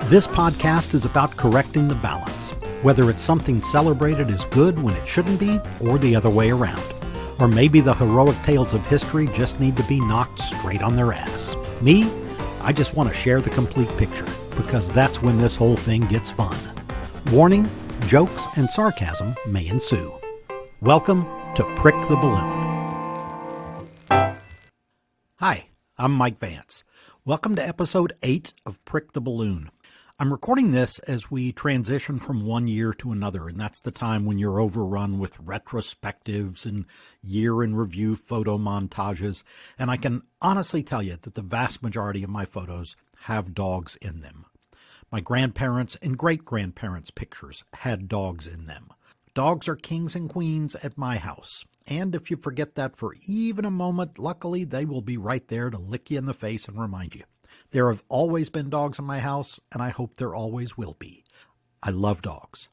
This podcast is about correcting the balance, whether it's something celebrated as good when it shouldn't be, or the other way around. Or maybe the heroic tales of history just need to be knocked straight on their ass. Me, I just want to share the complete picture, because that's when this whole thing gets fun. Warning, jokes and sarcasm may ensue. Welcome to Prick the Balloon. Hi, I'm Mike Vance. Welcome to episode 8 of Prick the Balloon. I'm recording this as we transition from one year to another, and that's the time when you're overrun with retrospectives and year-in-review photo montages, and I can honestly tell you that the vast majority of my photos have dogs in them. My grandparents' and great-grandparents' pictures had dogs in them. Dogs are kings and queens at my house, and if you forget that for even a moment, luckily they will be right there to lick you in the face and remind you. There have always been dogs in my house, and I hope there always will be. I love dogs.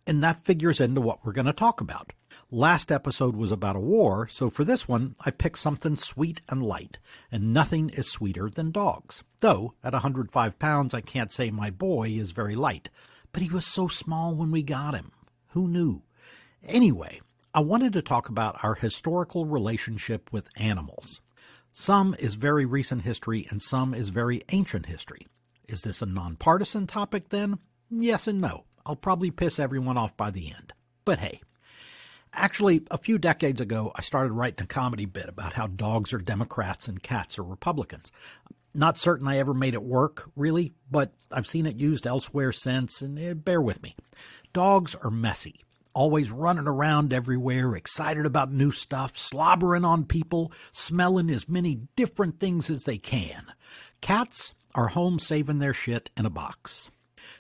And that figures into what we're going to talk about. Last episode was about a war, so for this one, I picked something sweet and light, and nothing is sweeter than dogs. Though, at 105 pounds, I can't say my boy is very light. But he was so small when we got him. Who knew? Anyway, I wanted to talk about our historical relationship with animals. Some is very recent history and some is very ancient history. Is this a nonpartisan topic then? Yes and no. I'll probably piss everyone off by the end. But hey. Actually, a few decades ago, I started writing a comedy bit about how dogs are Democrats and cats are Republicans. Not certain I ever made it work, really, but I've seen it used elsewhere since, and bear with me. Dogs are messy. Always running around everywhere, excited about new stuff, slobbering on people, smelling as many different things as they can. Cats are home saving their shit in a box.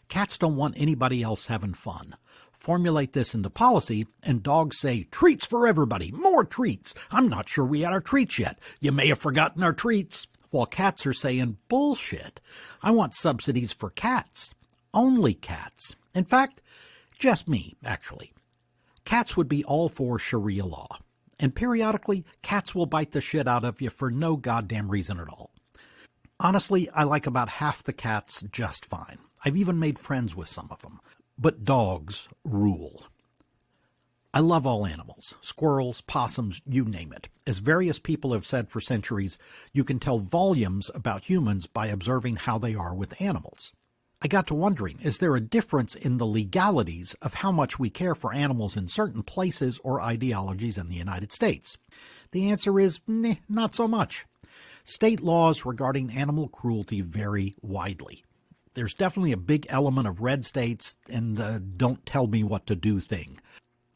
Cats don't want anybody else having fun. Formulate this into policy, and dogs say, treats for everybody, more treats. I'm not sure we had our treats yet. You may have forgotten our treats. While cats are saying, bullshit. I want subsidies for cats. Only cats. In fact, just me, actually. Cats would be all for Sharia law. And periodically, cats will bite the shit out of you for no goddamn reason at all. Honestly, I like about half the cats just fine. I've even made friends with some of them. But dogs rule. I love all animals. Squirrels, possums, you name it. As various people have said for centuries, you can tell volumes about humans by observing how they are with animals. I got to wondering, is there a difference in the legalities of how much we care for animals in certain places or ideologies in the United States? The answer is, not so much. State laws regarding animal cruelty vary widely. There's definitely a big element of red states and the don't tell me what to do thing.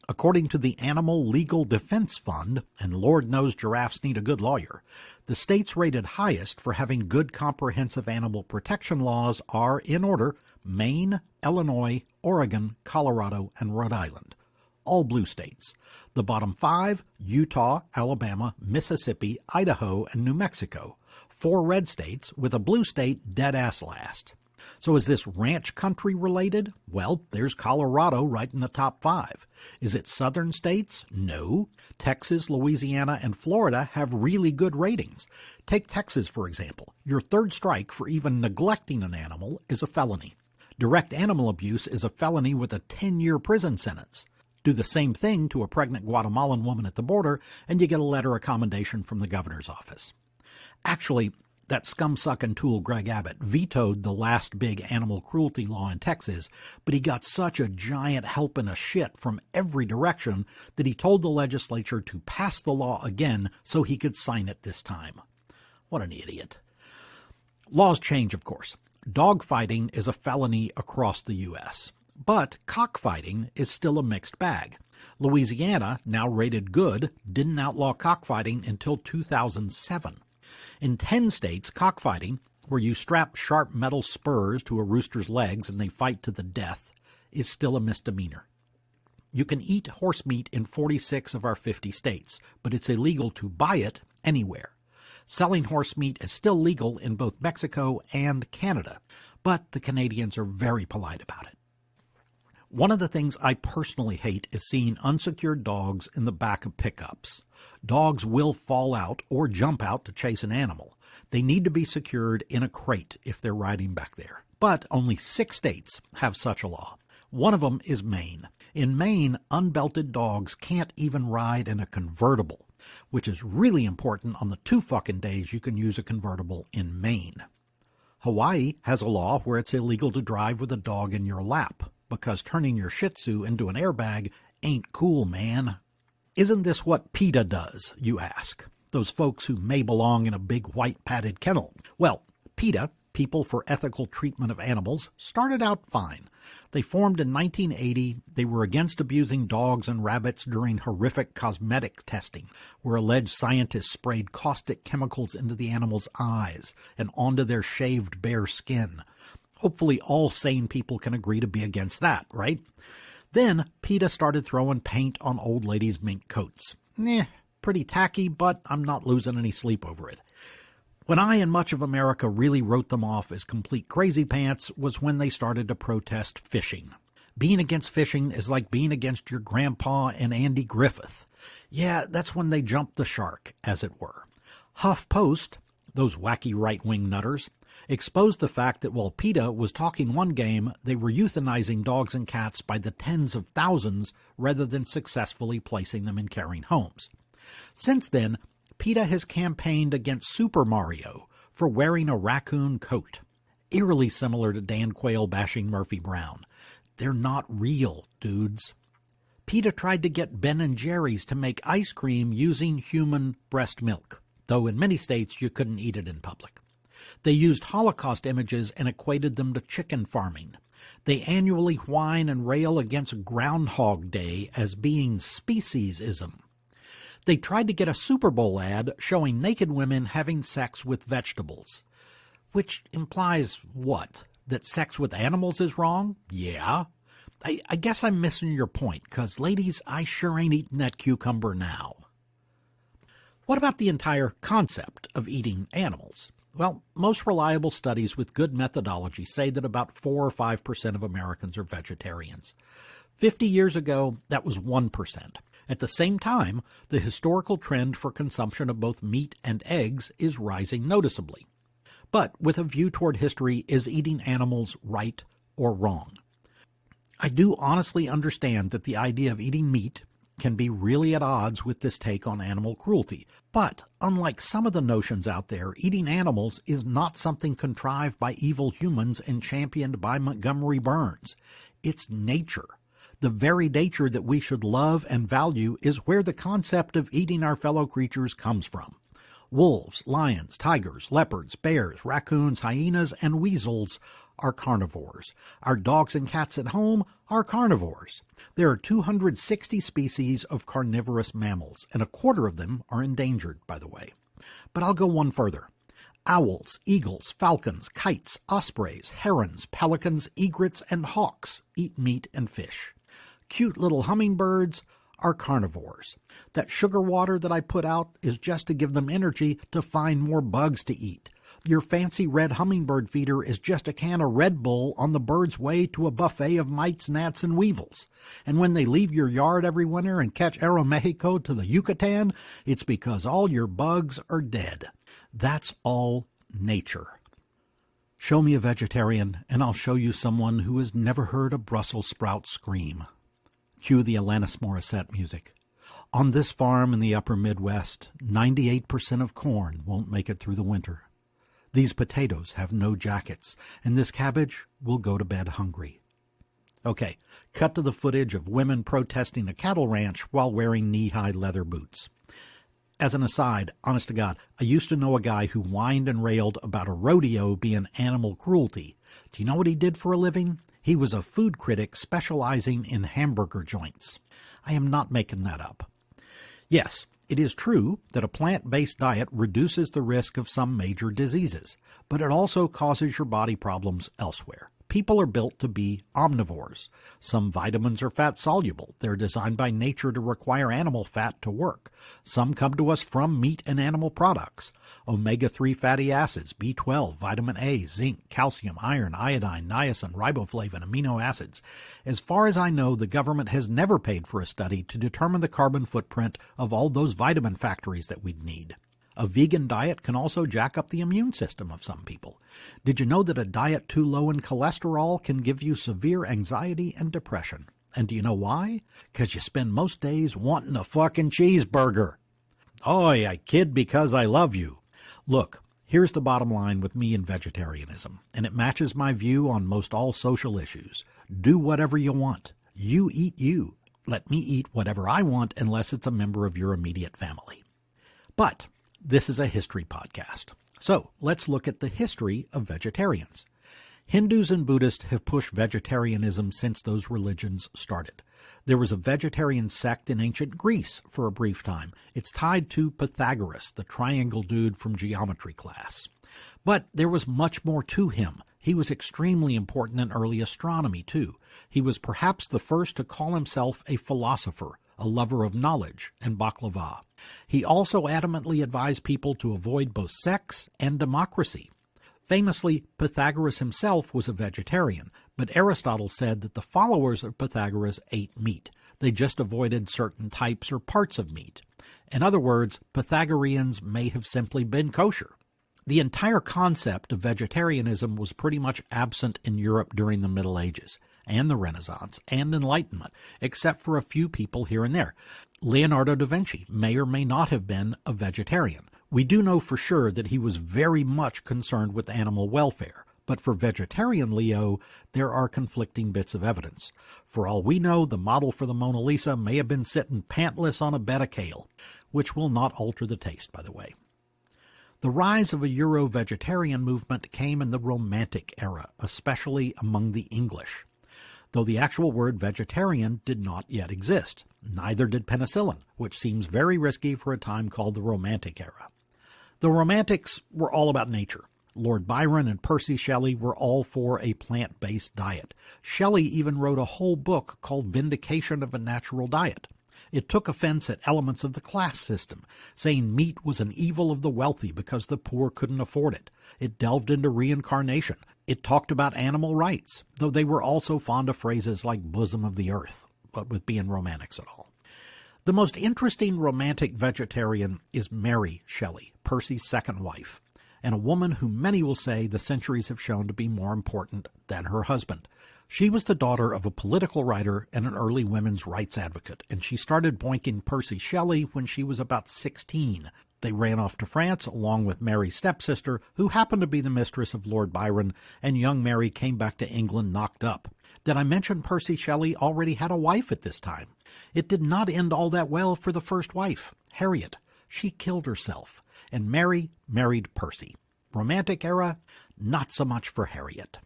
According to the Animal Legal Defense Fund, and Lord knows giraffes need a good lawyer, the states rated highest for having good comprehensive animal protection laws are, in order, Maine, Illinois, Oregon, Colorado, and Rhode Island. All blue states. The bottom 5, Utah, Alabama, Mississippi, Idaho, and New Mexico. 4 red states, with a blue state dead-ass last. So is this ranch country related? Well, there's Colorado right in the top 5. Is it southern states? No. Texas, Louisiana, and Florida have really good ratings. Take Texas, for example. Your third strike for even neglecting an animal is a felony. Direct animal abuse is a felony with a 10-year prison sentence. Do the same thing to a pregnant Guatemalan woman at the border, and you get a letter of commendation from the governor's office. Actually, that scum-sucking tool Greg Abbott vetoed the last big animal cruelty law in Texas, but he got such a giant helping of shit from every direction that he told the legislature to pass the law again so he could sign it this time. What an idiot. Laws change, of course. Dogfighting is a felony across the U.S., but cockfighting is still a mixed bag. Louisiana, now rated good, didn't outlaw cockfighting until 2007. In 10 states, cockfighting, where you strap sharp metal spurs to a rooster's legs and they fight to the death, is still a misdemeanor. You can eat horse meat in 46 of our 50 states, but it's illegal to buy it anywhere. Selling horse meat is still legal in both Mexico and Canada, but the Canadians are very polite about it. One of the things I personally hate is seeing unsecured dogs in the back of pickups. Dogs will fall out or jump out to chase an animal. They need to be secured in a crate if they're riding back there. But only 6 states have such a law. One of them is Maine. In Maine, unbelted dogs can't even ride in a convertible, which is really important on the 2 fucking days you can use a convertible in Maine. Hawaii has a law where it's illegal to drive with a dog in your lap, because turning your Shih Tzu into an airbag ain't cool, man. Isn't this what PETA does, you ask? Those folks who may belong in a big white padded kennel. Well, PETA, People for Ethical Treatment of Animals, started out fine. They formed in 1980. They were against abusing dogs and rabbits during horrific cosmetic testing, where alleged scientists sprayed caustic chemicals into the animals' eyes and onto their shaved bare skin. Hopefully all sane people can agree to be against that, right? Then PETA started throwing paint on old ladies' mink coats. Pretty tacky, but I'm not losing any sleep over it. When I and much of America really wrote them off as complete crazy pants was when they started to protest fishing. Being against fishing is like being against your grandpa and Andy Griffith. Yeah, that's when they jumped the shark, as it were. HuffPost, those wacky right-wing nutters, exposed the fact that while PETA was talking one game, they were euthanizing dogs and cats by the tens of thousands rather than successfully placing them in caring homes. Since then, PETA has campaigned against Super Mario for wearing a raccoon coat, eerily similar to Dan Quayle bashing Murphy Brown. They're not real, dudes. PETA tried to get Ben & Jerry's to make ice cream using human breast milk, though in many states you couldn't eat it in public. They used Holocaust images and equated them to chicken farming. They annually whine and rail against Groundhog Day as being speciesism. They tried to get a Super Bowl ad showing naked women having sex with vegetables. Which implies what? That sex with animals is wrong? Yeah. I guess I'm missing your point, because ladies, I sure ain't eating that cucumber now. What about the entire concept of eating animals? Well, most reliable studies with good methodology say that about 4 or 5% of Americans are vegetarians. 50 years ago, that was 1%. At the same time, the historical trend for consumption of both meat and eggs is rising noticeably. But with a view toward history, is eating animals right or wrong? I do honestly understand that the idea of eating meat can be really at odds with this take on animal cruelty. But unlike some of the notions out there, eating animals is not something contrived by evil humans and championed by Montgomery Burns. It's nature. The very nature that we should love and value is where the concept of eating our fellow creatures comes from. Wolves, lions, tigers, leopards, bears, raccoons, hyenas, and weasels are carnivores. Our dogs and cats at home are carnivores. There are 260 species of carnivorous mammals, and a quarter of them are endangered, by the way. But I'll go one further. Owls, eagles, falcons, kites, ospreys, herons, pelicans, egrets, and hawks eat meat and fish. Cute little hummingbirds are carnivores. That sugar water that I put out is just to give them energy to find more bugs to eat. Your fancy red hummingbird feeder is just a can of Red Bull on the bird's way to a buffet of mites, gnats, and weevils. And when they leave your yard every winter and catch Aeromexico to the Yucatan, it's because all your bugs are dead. That's all nature. Show me a vegetarian, and I'll show you someone who has never heard a Brussels sprout scream. Cue the Alanis Morissette music. On this farm in the upper Midwest, 98% of corn won't make it through the winter. These potatoes have no jackets, and this cabbage will go to bed hungry. Okay, cut to the footage of women protesting a cattle ranch while wearing knee-high leather boots. As an aside, honest to God, I used to know a guy who whined and railed about a rodeo being animal cruelty. Do you know what he did for a living? He was a food critic specializing in hamburger joints. I am not making that up. Yes, it is true that a plant-based diet reduces the risk of some major diseases, but it also causes your body problems elsewhere. People are built to be omnivores. Some vitamins are fat-soluble. They're designed by nature to require animal fat to work. Some come to us from meat and animal products. Omega-3 fatty acids, B12, vitamin A, zinc, calcium, iron, iodine, niacin, riboflavin, amino acids. As far as I know, the government has never paid for a study to determine the carbon footprint of all those vitamin factories that we'd need. A vegan diet can also jack up the immune system of some people. Did you know that a diet too low in cholesterol can give you severe anxiety and depression? And do you know why? 'Cause you spend most days wanting a fucking cheeseburger. Oi, I kid because I love you. Look, here's the bottom line with me and vegetarianism, and it matches my view on most all social issues. Do whatever you want. You eat you. Let me eat whatever I want unless it's a member of your immediate family. But this is a history podcast. So let's look at the history of vegetarians. Hindus and Buddhists have pushed vegetarianism since those religions started. There was a vegetarian sect in ancient Greece for a brief time. It's tied to Pythagoras, the triangle dude from geometry class. But there was much more to him. He was extremely important in early astronomy, too. He was perhaps the first to call himself a philosopher, a lover of knowledge, and baklava. He also adamantly advised people to avoid both sex and democracy. Famously, Pythagoras himself was a vegetarian, but Aristotle said that the followers of Pythagoras ate meat. They just avoided certain types or parts of meat. In other words, Pythagoreans may have simply been kosher. The entire concept of vegetarianism was pretty much absent in Europe during the Middle Ages, and the Renaissance, and Enlightenment, except for a few people here and there. Leonardo da Vinci may or may not have been a vegetarian. We do know for sure that he was very much concerned with animal welfare, but for vegetarian Leo, there are conflicting bits of evidence. For all we know, the model for the Mona Lisa may have been sitting pantless on a bed of kale, which will not alter the taste, by the way. The rise of a Euro-vegetarian movement came in the Romantic era, especially among the English. Though the actual word vegetarian did not yet exist. Neither did penicillin, which seems very risky for a time called the Romantic era. The Romantics were all about nature. Lord Byron and Percy Shelley were all for a plant-based diet. Shelley even wrote a whole book called Vindication of a Natural Diet. It took offense at elements of the class system, saying meat was an evil of the wealthy because the poor couldn't afford it. It delved into reincarnation. It talked about animal rights, though they were also fond of phrases like bosom of the earth, but with being romantics at all. The most interesting romantic vegetarian is Mary Shelley, Percy's second wife, and a woman who many will say the centuries have shown to be more important than her husband. She was the daughter of a political writer and an early women's rights advocate, and she started boinking Percy Shelley when she was about 16. They ran off to France along with Mary's stepsister, who happened to be the mistress of Lord Byron, and young Mary came back to England knocked up. Did I mention Percy Shelley already had a wife at this time? It did not end all that well for the first wife, Harriet. She killed herself, and Mary married Percy. Romantic era, not so much for Harriet.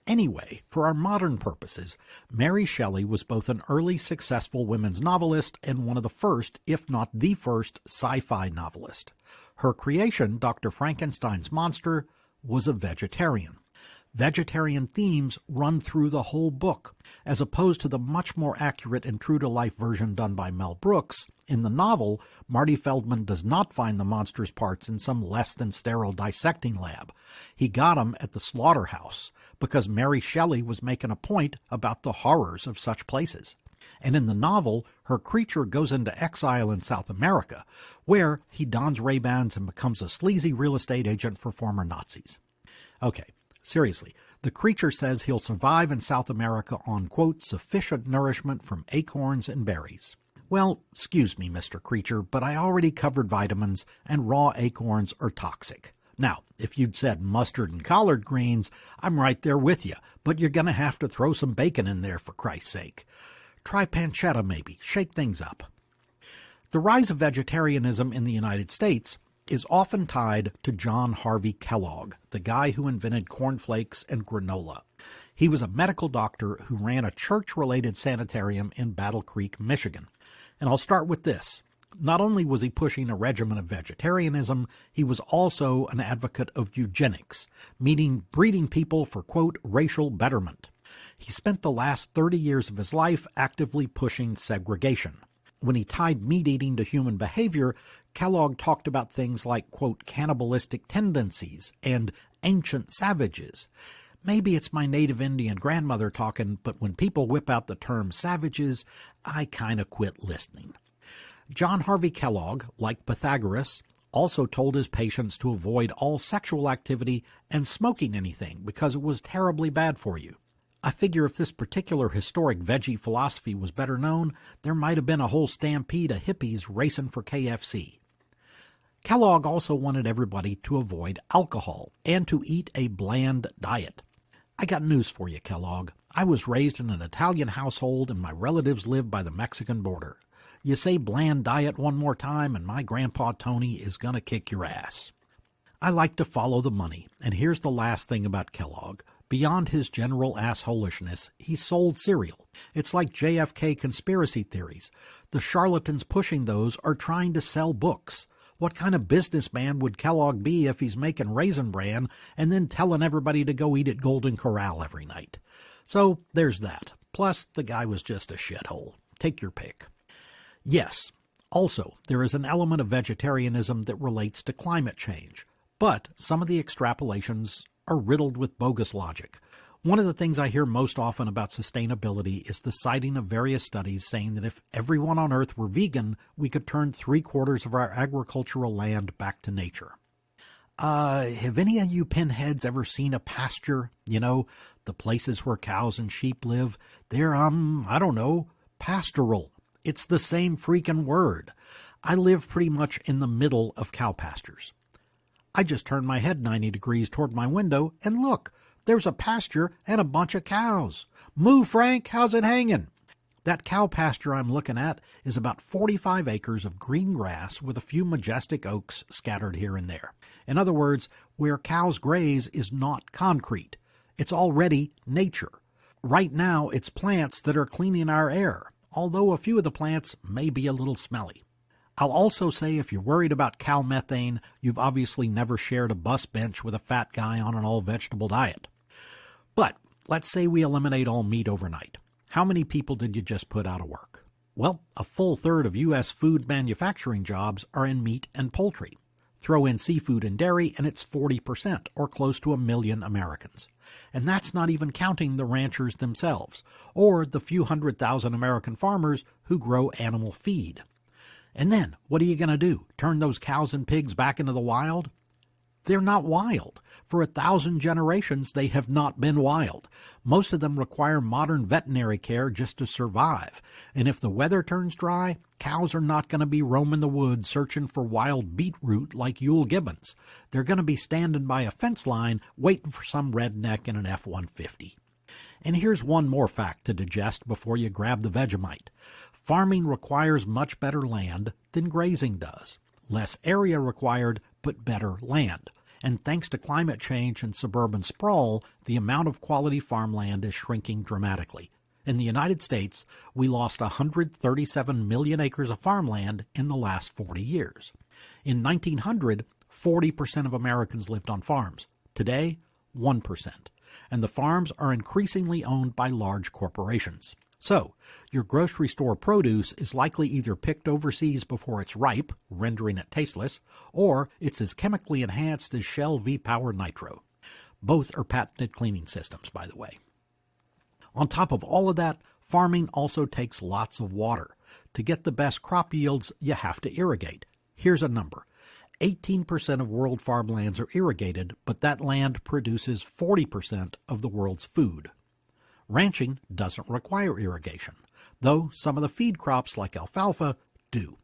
Anyway, for our modern purposes, Mary Shelley was both an early successful women's novelist and one of the first, if not the first, sci-fi novelist. Her creation, Dr. Frankenstein's monster, was a vegetarian. Vegetarian themes run through the whole book, as opposed to the much more accurate and true-to-life version done by Mel Brooks. In the novel, Marty Feldman does not find the monster's parts in some less-than-sterile dissecting lab. He got them at the slaughterhouse, because Mary Shelley was making a point about the horrors of such places. And in the novel, her creature goes into exile in South America, where he dons Ray-Bans and becomes a sleazy real estate agent for former Nazis. Okay. Seriously, the creature says he'll survive in South America on, quote, sufficient nourishment from acorns and berries. Well, excuse me, Mr. Creature, but I already covered vitamins, and raw acorns are toxic. Now, if you'd said mustard and collard greens, I'm right there with you, but you're going to have to throw some bacon in there for Christ's sake. Try pancetta maybe, shake things up. The rise of vegetarianism in the United States is often tied to John Harvey Kellogg, the guy who invented cornflakes and granola. He was a medical doctor who ran a church-related sanitarium in Battle Creek, Michigan. And I'll start with this. Not only was he pushing a regimen of vegetarianism, he was also an advocate of eugenics, meaning breeding people for, quote, racial betterment. He spent the last 30 years of his life actively pushing segregation. When he tied meat-eating to human behavior, Kellogg talked about things like, quote, cannibalistic tendencies and ancient savages. Maybe it's my native Indian grandmother talking, but when people whip out the term savages, I kind of quit listening. John Harvey Kellogg, like Pythagoras, also told his patients to avoid all sexual activity and smoking anything because it was terribly bad for you. I figure if this particular historic veggie philosophy was better known, there might have been a whole stampede of hippies racing for KFC. Kellogg also wanted everybody to avoid alcohol and to eat a bland diet. I got news for you, Kellogg. I was raised in an Italian household and my relatives lived by the Mexican border. You say bland diet one more time and my Grandpa Tony is going to kick your ass. I like to follow the money, and here's the last thing about Kellogg. Beyond his general assholishness, he sold cereal. It's like JFK conspiracy theories. The charlatans pushing those are trying to sell books. What kind of businessman would Kellogg be if he's making Raisin Bran and then telling everybody to go eat at Golden Corral every night? So there's that. Plus, the guy was just a shithole. Take your pick. Yes, also, there is an element of vegetarianism that relates to climate change, but some of the extrapolations are riddled with bogus logic. One of the things I hear most often about sustainability is the citing of various studies saying that if everyone on Earth were vegan, we could turn 3/4 of our agricultural land back to nature. Have any of you pinheads ever seen a pasture? You know, the places where cows and sheep live? They're, I don't know, pastoral. It's the same freaking word. I live pretty much in the middle of cow pastures. I just turned my head 90 degrees toward my window, and look, there's a pasture and a bunch of cows. Moo, Frank, how's it hanging? That cow pasture I'm looking at is about 45 acres of green grass with a few majestic oaks scattered here and there. In other words, where cows graze is not concrete. It's already nature. Right now, it's plants that are cleaning our air, although a few of the plants may be a little smelly. I'll also say if you're worried about cow methane, you've obviously never shared a bus bench with a fat guy on an all-vegetable diet. But let's say we eliminate all meat overnight. How many people did you just put out of work? Well, a full third of U.S. food manufacturing jobs are in meat and poultry. Throw in seafood and dairy, and it's 40%, or close to 1 million Americans. And that's not even counting the ranchers themselves, or the few 100,000 American farmers who grow animal feed. And then, what are you going to do? Turn those cows and pigs back into the wild? They're not wild. For 1,000 generations, they have not been wild. Most of them require modern veterinary care just to survive. And if the weather turns dry, cows are not going to be roaming the woods searching for wild beetroot like Yule Gibbons. They're going to be standing by a fence line waiting for some redneck in an F-150. And here's one more fact to digest before you grab the Vegemite. Farming requires much better land than grazing does. Less area required, but better land. And thanks to climate change and suburban sprawl, the amount of quality farmland is shrinking dramatically. In the United States, we lost 137 million acres of farmland in the last 40 years. In 1900, 40% of Americans lived on farms. Today, 1%. And the farms are increasingly owned by large corporations. So, your grocery store produce is likely either picked overseas before it's ripe, rendering it tasteless, or it's as chemically enhanced as Shell V-Power Nitro. Both are patented cleaning systems, by the way. On top of all of that, farming also takes lots of water. To get the best crop yields, you have to irrigate. Here's a number. 18% of world farmlands are irrigated, but that land produces 40% of the world's food. Ranching doesn't require irrigation, though some of the feed crops like alfalfa do.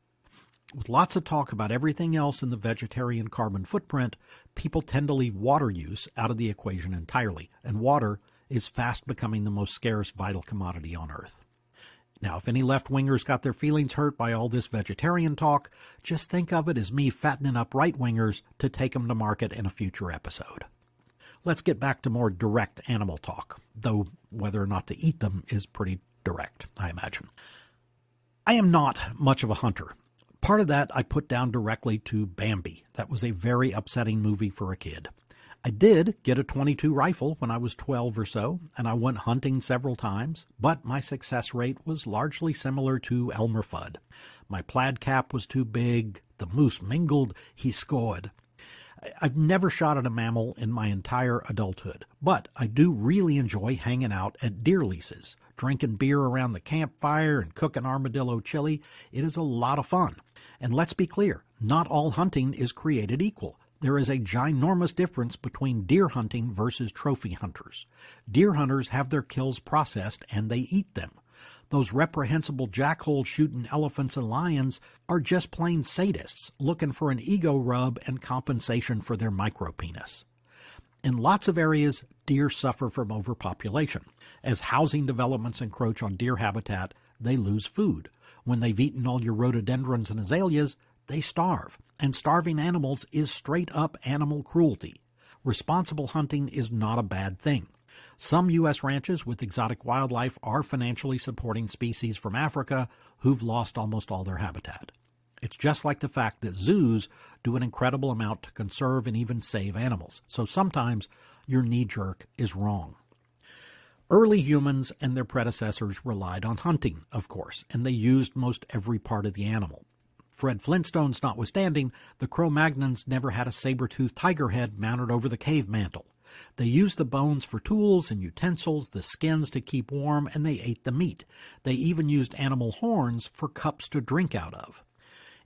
With lots of talk about everything else in the vegetarian carbon footprint, people tend to leave water use out of the equation entirely, and water is fast becoming the most scarce vital commodity on Earth. Now, if any left-wingers got their feelings hurt by all this vegetarian talk, just think of it as me fattening up right-wingers to take them to market in a future episode. Let's get back to more direct animal talk, though whether or not to eat them is pretty direct, I imagine. I am not much of a hunter. Part of that I put down directly to Bambi. That was a very upsetting movie for a kid. I did get a .22 rifle when I was 12 or so, and I went hunting several times, but my success rate was largely similar to Elmer Fudd. My plaid cap was too big, the moose mingled, he scored. I've never shot at a mammal in my entire adulthood, but I do really enjoy hanging out at deer leases, drinking beer around the campfire and cooking armadillo chili. It is a lot of fun. And let's be clear, not all hunting is created equal. There is a ginormous difference between deer hunting versus trophy hunters. Deer hunters have their kills processed and they eat them. Those reprehensible jackhole-shooting elephants and lions are just plain sadists looking for an ego rub and compensation for their micropenis. In lots of areas, deer suffer from overpopulation. As housing developments encroach on deer habitat, they lose food. When they've eaten all your rhododendrons and azaleas, they starve. And starving animals is straight-up animal cruelty. Responsible hunting is not a bad thing. Some U.S. ranches with exotic wildlife are financially supporting species from Africa who've lost almost all their habitat. It's just like the fact that zoos do an incredible amount to conserve and even save animals. So sometimes your knee-jerk is wrong. Early humans and their predecessors relied on hunting, of course, and they used most every part of the animal. Fred Flintstone's notwithstanding, the Cro-Magnons never had a saber-toothed tiger head mounted over the cave mantle. They used the bones for tools and utensils, the skins to keep warm, and they ate the meat. They even used animal horns for cups to drink out of.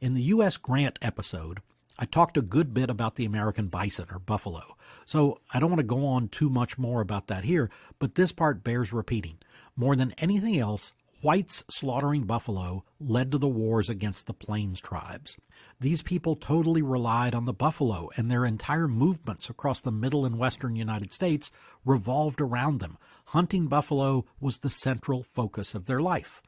In the U.S. Grant episode, I talked a good bit about the American bison, or buffalo, so I don't want to go on too much more about that here, but this part bears repeating. More than anything else, whites slaughtering buffalo led to the wars against the Plains tribes. These people totally relied on the buffalo, and their entire movements across the middle and western United States revolved around them. Hunting buffalo was the central focus of their life.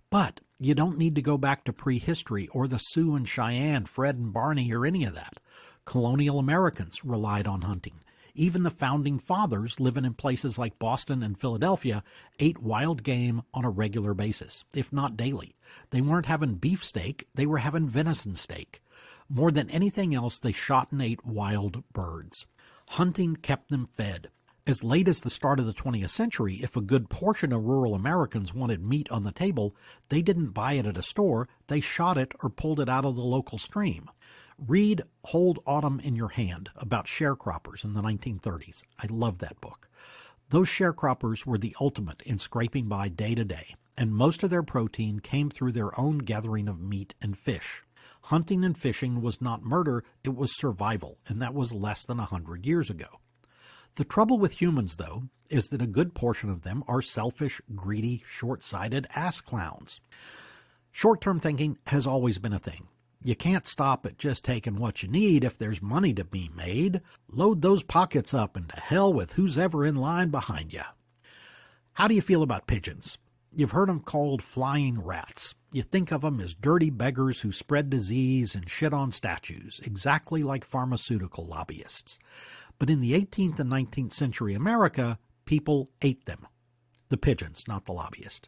But you don't need to go back to prehistory or the Sioux and Cheyenne, Fred and Barney, or any of that. Colonial Americans relied on hunting. Even the founding fathers, living in places like Boston and Philadelphia, ate wild game on a regular basis, if not daily. They weren't having beefsteak, they were having venison steak. More than anything else, they shot and ate wild birds. Hunting kept them fed. As late as the start of the 20th century, if a good portion of rural Americans wanted meat on the table, they didn't buy it at a store, they shot it or pulled it out of the local stream. Read Hold Autumn in Your Hand about sharecroppers in the 1930s. I love that book. Those sharecroppers were the ultimate in scraping by day to day, and most of their protein came through their own gathering of meat and fish. Hunting and fishing was not murder, it was survival, and that was less than 100 years ago. The trouble with humans, though, is that a good portion of them are selfish, greedy, short-sighted ass clowns. Short-term thinking has always been a thing. You can't stop at just taking what you need if there's money to be made. Load those pockets up and to hell with who's ever in line behind you. How do you feel about pigeons? You've heard them called flying rats. You think of them as dirty beggars who spread disease and shit on statues, exactly like pharmaceutical lobbyists. But in the 18th and 19th century America, people ate them. The pigeons, not the lobbyists.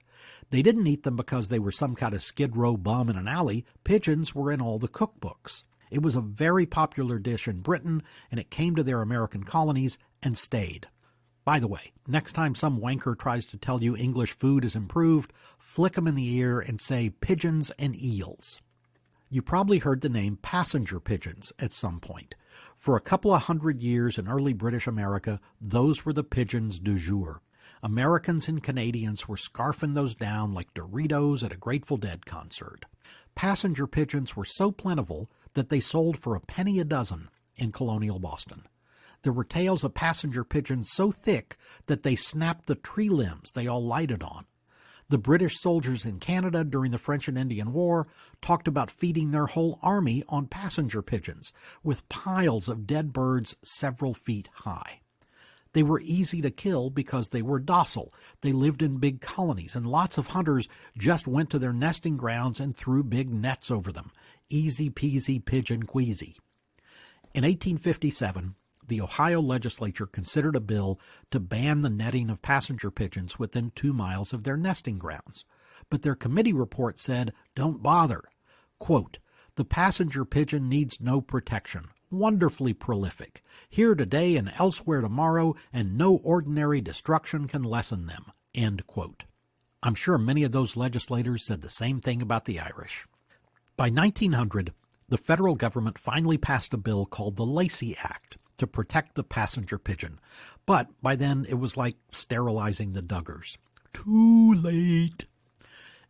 They didn't eat them because they were some kind of Skid Row bum in an alley. Pigeons were in all the cookbooks. It was a very popular dish in Britain, and it came to their American colonies and stayed. By the way, next time some wanker tries to tell you English food is improved, flick them in the ear and say pigeons and eels. You probably heard the name passenger pigeons at some point. For a couple of hundred years in early British America, those were the pigeons du jour. Americans and Canadians were scarfing those down like Doritos at a Grateful Dead concert. Passenger pigeons were so plentiful that they sold for a penny a dozen in colonial Boston. There were tails of passenger pigeons so thick that they snapped the tree limbs they all lighted on. The British soldiers in Canada during the French and Indian War talked about feeding their whole army on passenger pigeons, with piles of dead birds several feet high. They were easy to kill because they were docile. They lived in big colonies, and lots of hunters just went to their nesting grounds and threw big nets over them. Easy peasy pigeon queasy. In 1857, the Ohio legislature considered a bill to ban the netting of passenger pigeons within 2 miles of their nesting grounds. But their committee report said, don't bother. Quote, the passenger pigeon needs no protection. Wonderfully prolific, here today and elsewhere tomorrow, and no ordinary destruction can lessen them. End quote. I'm sure many of those legislators said the same thing about the Irish. By 1900, the federal government finally passed a bill called the Lacey Act to protect the passenger pigeon, but by then it was like sterilizing the Duggars. Too late.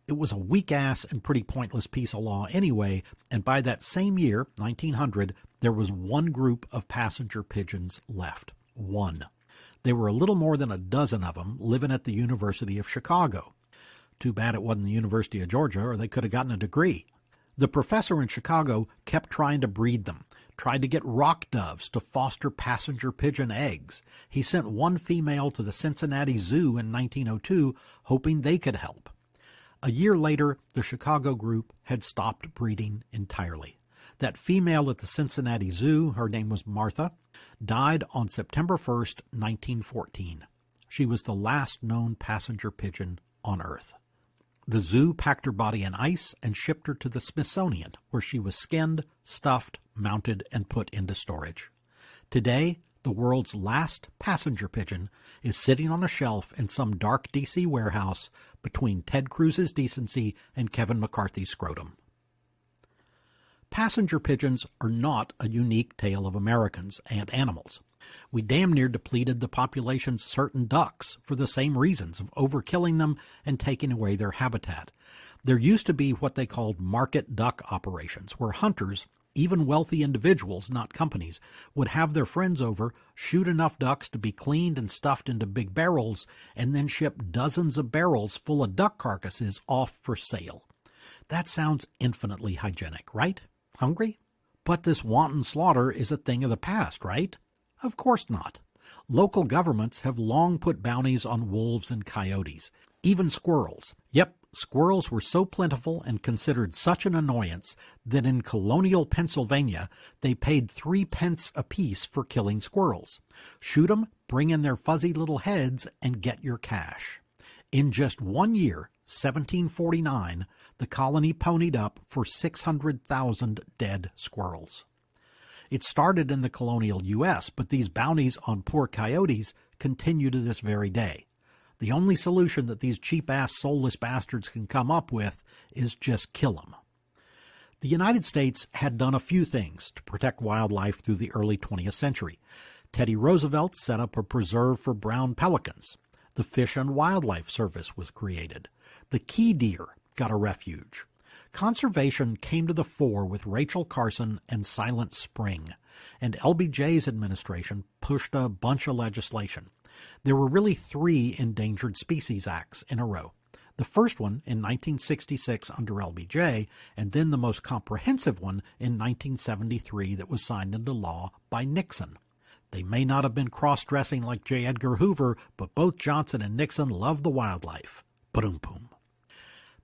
It was a weak-ass and pretty pointless piece of law anyway, and by that same year, 1900, there was one group of passenger pigeons left. One. There were a little more than a dozen of them living at the University of Chicago. Too bad it wasn't the University of Georgia, or they could have gotten a degree. The professor in Chicago kept trying to breed them, tried to get rock doves to foster passenger pigeon eggs. He sent one female to the Cincinnati Zoo in 1902, hoping they could help. A year later, the Chicago group had stopped breeding entirely. That female at the Cincinnati Zoo, her name was Martha, died on September 1st, 1914. She was the last known passenger pigeon on Earth. The zoo packed her body in ice and shipped her to the Smithsonian, where she was skinned, stuffed, mounted, and put into storage. Today, the world's last passenger pigeon is sitting on a shelf in some dark D.C. warehouse between Ted Cruz's decency and Kevin McCarthy's scrotum. Passenger pigeons are not a unique tale of Americans and animals. We damn near depleted the population's certain ducks for the same reasons of overkilling them and taking away their habitat. There used to be what they called market duck operations, where hunters, even wealthy individuals, not companies, would have their friends over, shoot enough ducks to be cleaned and stuffed into big barrels, and then ship dozens of barrels full of duck carcasses off for sale. That sounds infinitely hygienic, right? Hungry? But this wanton slaughter is a thing of the past, right? Of course not. Local governments have long put bounties on wolves and coyotes, even squirrels. Yep, squirrels were so plentiful and considered such an annoyance that in colonial Pennsylvania they paid 3 pence apiece for killing squirrels. Shoot 'em, bring in their fuzzy little heads, and get your cash. In just 1 year, 1749, the colony ponied up for 600,000 dead squirrels. It started in the colonial U.S., but these bounties on poor coyotes continue to this very day. The only solution that these cheap-ass, soulless bastards can come up with is just kill them. The United States had done a few things to protect wildlife through the early 20th century. Teddy Roosevelt set up a preserve for brown pelicans. The Fish and Wildlife Service was created. The key deer got a refuge. Conservation came to the fore with Rachel Carson and Silent Spring, and LBJ's administration pushed a bunch of legislation. There were really 3 Endangered Species Acts in a row. The first one in 1966 under LBJ, and then the most comprehensive one in 1973 that was signed into law by Nixon. They may not have been cross-dressing like J. Edgar Hoover, but both Johnson and Nixon loved the wildlife. Ba-dum-boom.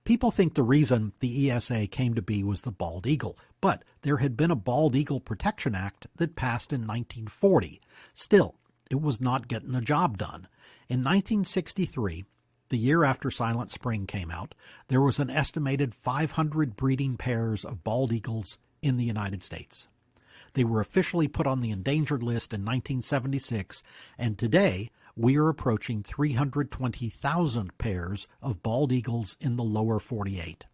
People think the reason the ESA came to be was the bald eagle, but there had been a Bald Eagle Protection Act that passed in 1940. Still, it was not getting the job done. In 1963, the year after Silent Spring came out, there was an estimated 500 breeding pairs of bald eagles in the United States. They were officially put on the endangered list in 1976, and today we are approaching 320,000 pairs of bald eagles in the lower 48.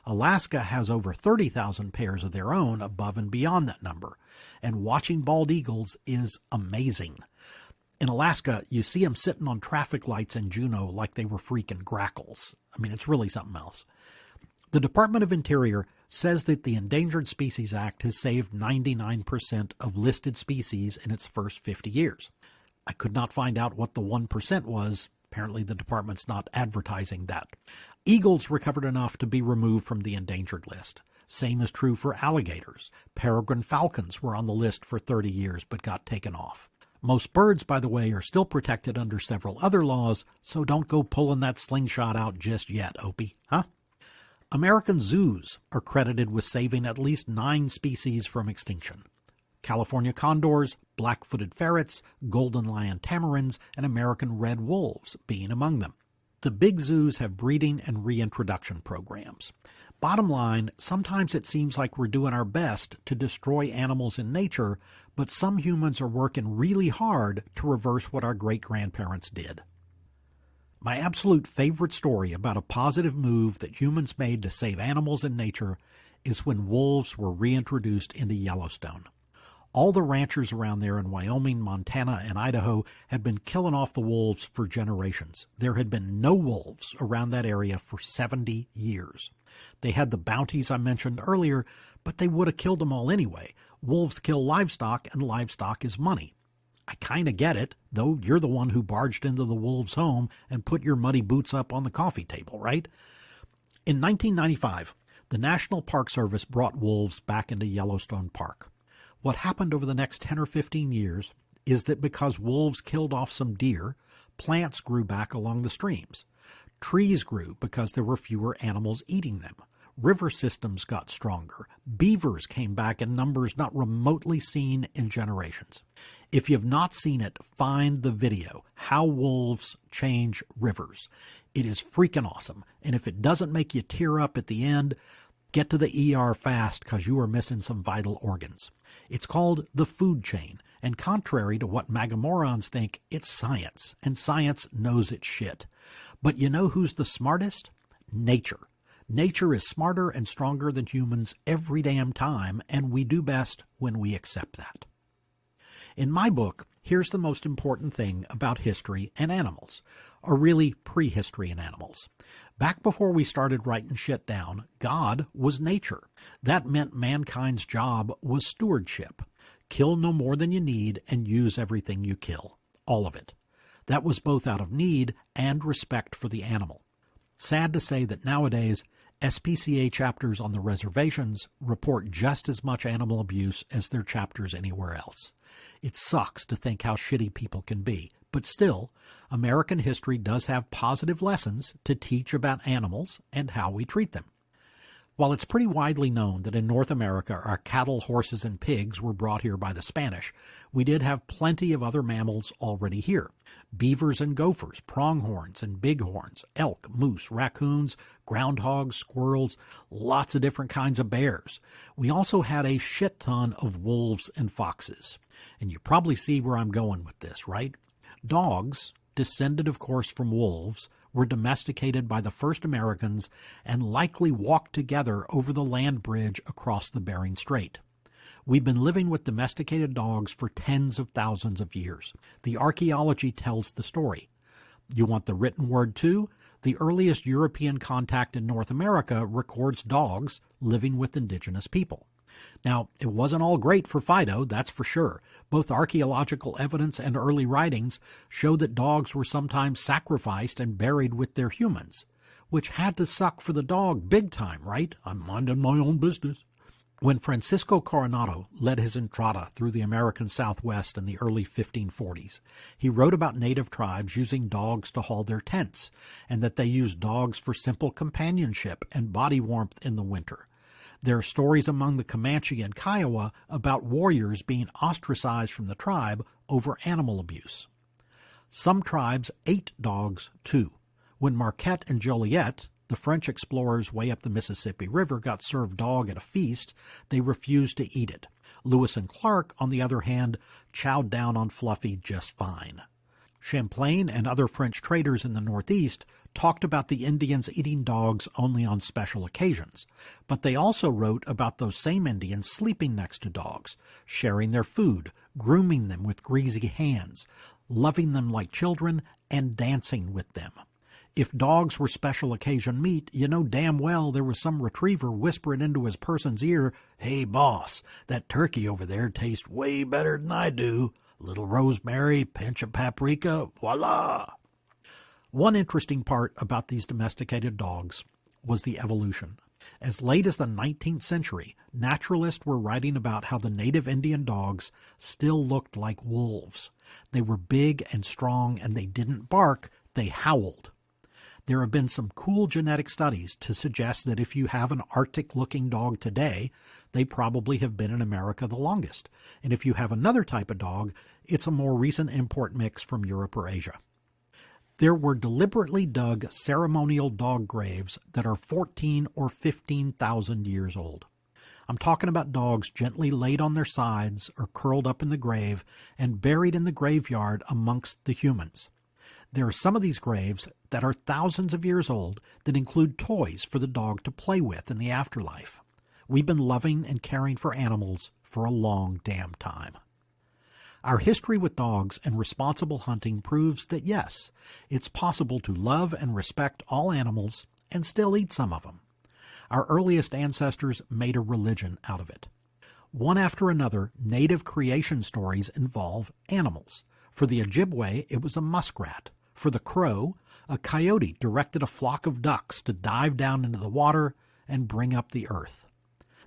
Alaska has over 30,000 pairs of their own above and beyond that number, and watching bald eagles is amazing. In Alaska, you see them sitting on traffic lights in Juneau like they were freaking grackles. I mean, it's really something else. The Department of Interior says that the Endangered Species Act has saved 99% of listed species in its first 50 years. I could not find out what the 1% was. Apparently the department's not advertising that. Eagles recovered enough to be removed from the endangered list. Same is true for alligators. Peregrine falcons were on the list for 30 years but got taken off. Most birds, by the way, are still protected under several other laws, so don't go pulling that slingshot out just yet, Opie, huh? American zoos are credited with saving at least 9 species from extinction. California condors, black-footed ferrets, golden lion tamarins, and American red wolves being among them. The big zoos have breeding and reintroduction programs. Bottom line, sometimes it seems like we're doing our best to destroy animals in nature, but some humans are working really hard to reverse what our great-grandparents did. My absolute favorite story about a positive move that humans made to save animals in nature is when wolves were reintroduced into Yellowstone. All the ranchers around there in Wyoming, Montana, and Idaho had been killing off the wolves for generations. There had been no wolves around that area for 70 years. They had the bounties I mentioned earlier, but they would have killed them all anyway. Wolves kill livestock, and livestock is money. I kind of get it, though you're the one who barged into the wolves' home and put your muddy boots up on the coffee table, right? In 1995, the National Park Service brought wolves back into Yellowstone Park. What happened over the next 10 or 15 years is that because wolves killed off some deer, plants grew back along the streams. Trees grew because there were fewer animals eating them. River systems got stronger. Beavers came back in numbers not remotely seen in generations. If you've not seen it, find the video, How Wolves Change Rivers. It is freaking awesome. And if it doesn't make you tear up at the end, get to the ER fast because you are missing some vital organs. It's called the food chain, and contrary to what magamorons think, it's science, and science knows its shit. But you know who's the smartest? Nature. Nature is smarter and stronger than humans every damn time, and we do best when we accept that. In my book, here's the most important thing about history and animals, or really prehistory and animals. Back before we started writing shit down, God was nature. That meant mankind's job was stewardship. Kill no more than you need and use everything you kill. All of it. That was both out of need and respect for the animal. Sad to say that nowadays, SPCA chapters on the reservations report just as much animal abuse as their chapters anywhere else. It sucks to think how shitty people can be, but still, American history does have positive lessons to teach about animals and how we treat them. While it's pretty widely known that in North America our cattle, horses, and pigs were brought here by the Spanish, we did have plenty of other mammals already here. Beavers and gophers, pronghorns and bighorns, elk, moose, raccoons, groundhogs, squirrels, lots of different kinds of bears. We also had a shit ton of wolves and foxes. And you probably see where I'm going with this, right? Dogs, descended of course from wolves, were domesticated by the first Americans and likely walked together over the land bridge across the Bering Strait. We've been living with domesticated dogs for tens of thousands of years. The archaeology tells the story. You want the written word too? The earliest European contact in North America records dogs living with indigenous people. Now, it wasn't all great for Fido, that's for sure. Both archaeological evidence and early writings show that dogs were sometimes sacrificed and buried with their humans, which had to suck for the dog big time, right? I'm minding my own business. When Francisco Coronado led his entrada through the American Southwest in the early 1540s, he wrote about native tribes using dogs to haul their tents, and that they used dogs for simple companionship and body warmth in the winter. There are stories among the Comanche and Kiowa about warriors being ostracized from the tribe over animal abuse. Some tribes ate dogs too. When Marquette and Joliet, the French explorers way up the Mississippi River, got served dog at a feast, they refused to eat it. Lewis and Clark, on the other hand, chowed down on Fluffy just fine. Champlain and other French traders in the Northeast talked about the Indians eating dogs only on special occasions, but they also wrote about those same Indians sleeping next to dogs, sharing their food, grooming them with greasy hands, loving them like children, and dancing with them. If dogs were special occasion meat, you know damn well there was some retriever whispering into his person's ear, "Hey boss, that turkey over there tastes way better than I do. Little rosemary, pinch of paprika, voila!" One interesting part about these domesticated dogs was the evolution. As late as the 19th century, naturalists were writing about how the native Indian dogs still looked like wolves. They were big and strong, and they didn't bark, they howled. There have been some cool genetic studies to suggest that if you have an Arctic-looking dog today, they probably have been in America the longest. And if you have another type of dog, it's a more recent import mix from Europe or Asia. There were deliberately dug ceremonial dog graves that are 14 or 15,000 years old. I'm talking about dogs gently laid on their sides or curled up in the grave and buried in the graveyard amongst the humans. There are some of these graves that are thousands of years old that include toys for the dog to play with in the afterlife. We've been loving and caring for animals for a long damn time. Our history with dogs and responsible hunting proves that yes, it's possible to love and respect all animals and still eat some of them. Our earliest ancestors made a religion out of it. One after another, native creation stories involve animals. For the Ojibwe, it was a muskrat. For the Crow, a coyote directed a flock of ducks to dive down into the water and bring up the earth.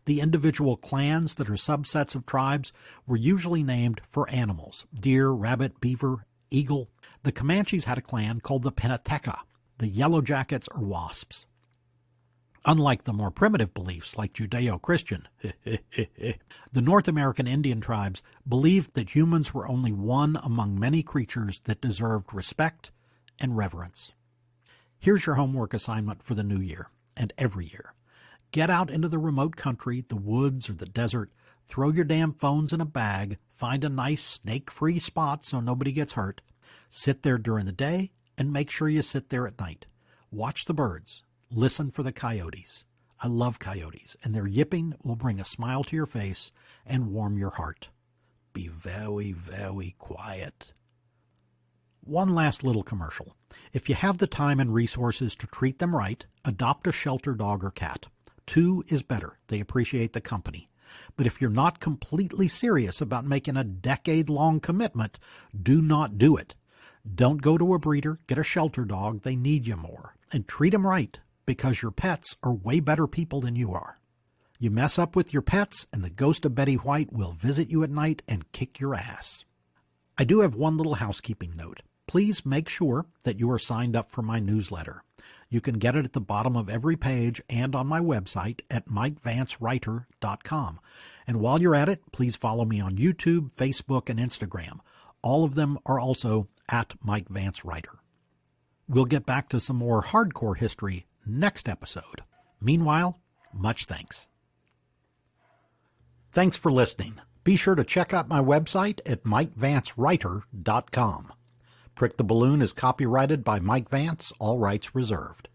The individual clans that are subsets of tribes were usually named for animals: deer, rabbit, beaver, eagle. The Comanches had a clan called the Penateka, the Yellow Jackets or Wasps. Unlike the more primitive beliefs like Judeo-Christian, the North American Indian tribes believed that humans were only one among many creatures that deserved respect and reverence. Here's your homework assignment for the new year and every year. Get out into the remote country, the woods or the desert, throw your damn phones in a bag, find a nice snake-free spot so nobody gets hurt, sit there during the day, and make sure you sit there at night. Watch the birds. Listen for the coyotes. I love coyotes, and their yipping will bring a smile to your face and warm your heart. Be very, very quiet. One last little commercial. If you have the time and resources to treat them right, adopt a shelter dog or cat. 2 is better. They appreciate the company. But if you're not completely serious about making a decade-long commitment, do not do it. Don't go to a breeder, get a shelter dog. They need you more. And treat them right, because your pets are way better people than you are. You mess up with your pets, and the ghost of Betty White will visit you at night and kick your ass. I do have one little housekeeping note. Please make sure that you are signed up for my newsletter. You can get it at the bottom of every page and on my website at MikeVanceWriter.com. And while you're at it, please follow me on YouTube, Facebook, and Instagram. All of them are also at Mike Vance Writer. We'll get back to some more hardcore history next episode. Meanwhile, much thanks. Thanks for listening. Be sure to check out my website at MikeVanceWriter.com. Prick the Balloon is copyrighted by Mike Vance, all rights reserved.